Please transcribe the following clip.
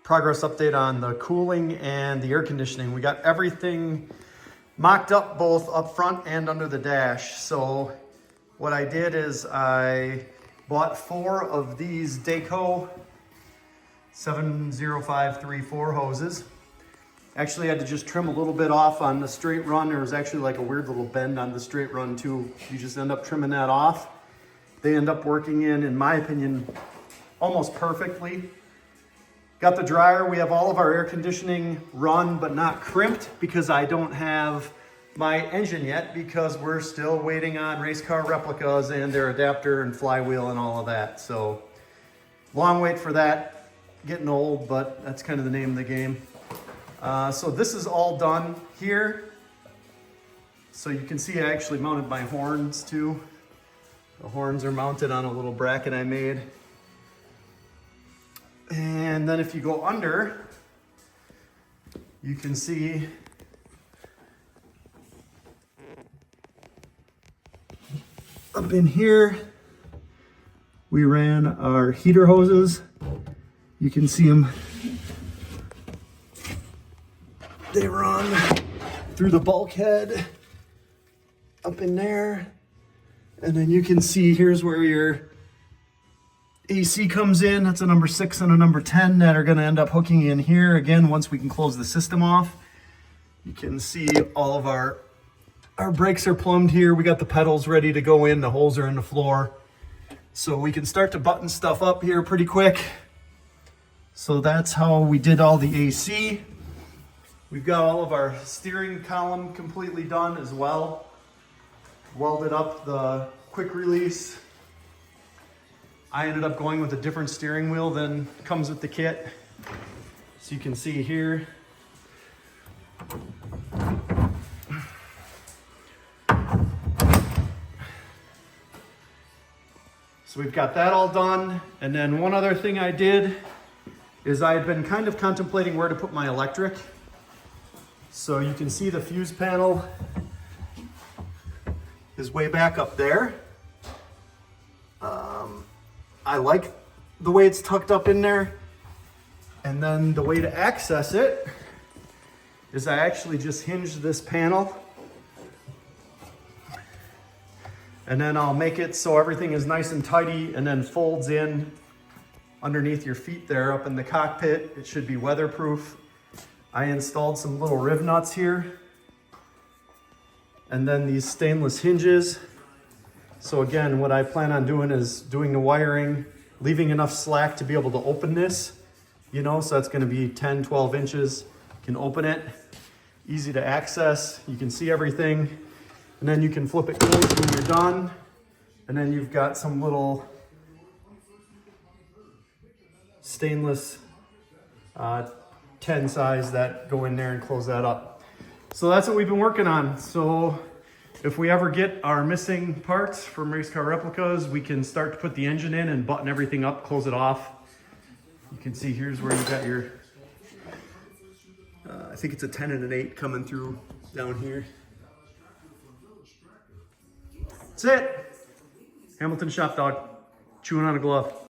progress update on the cooling and the air conditioning. We got everything mocked up both up front and under the dash. So what I did is I bought 4 of these Daco 70534 hoses. Actually, I had to just trim a little bit off on the straight run. There was actually like a weird little bend on the straight run too. You just end up trimming that off. They end up working in my opinion, almost perfectly. Got the dryer. We have all of our air conditioning run, but not crimped because I don't have my engine yet because we're still waiting on race car replicas and their adapter and flywheel and all of that. So long wait for that, getting old, but that's kind of the name of the game. So this is all done here. So you can see I actually mounted my horns too. The horns are mounted on a little bracket I made. And then if you go under, you can see up in here, we ran our heater hoses. You can see them. They run through the bulkhead up in there. And then you can see here's where your AC comes in. That's a number 6 and a number 10 that are going to end up hooking in here. Again, once we can close the system off, you can see all of our brakes are plumbed here. We got the pedals ready to go in. The holes are in the floor. So we can start to button stuff up here pretty quick. So that's how we did all the AC. We've got all of our steering column completely done as well. Welded up the quick release. I ended up going with a different steering wheel than comes with the kit. So you can see here. So we've got that all done. And then one other thing I did is I had been kind of contemplating where to put my electric. So you can see the fuse panel is way back up there. I like the way it's tucked up in there. And then the way to access it is I actually just hinge this panel. And then I'll make it so everything is nice and tidy and then folds in underneath your feet there up in the cockpit. It should be weatherproof. I installed some little riv nuts here. And then these stainless hinges. So again, what I plan on doing is doing the wiring, leaving enough slack to be able to open this, you know, so that's gonna be 10, 12 inches. You can open it, easy to access. You can see everything. And then you can flip it closed when you're done. And then you've got some little stainless 10 size that go in there and close that up. So that's what we've been working on. So if we ever get our missing parts from race car replicas, we can start to put the engine in and button everything up, close it off. You can see here's where you got your, I think it's a 10 and an 8 coming through down here. That's it. Hamilton Shop Dog, chewing on a glove.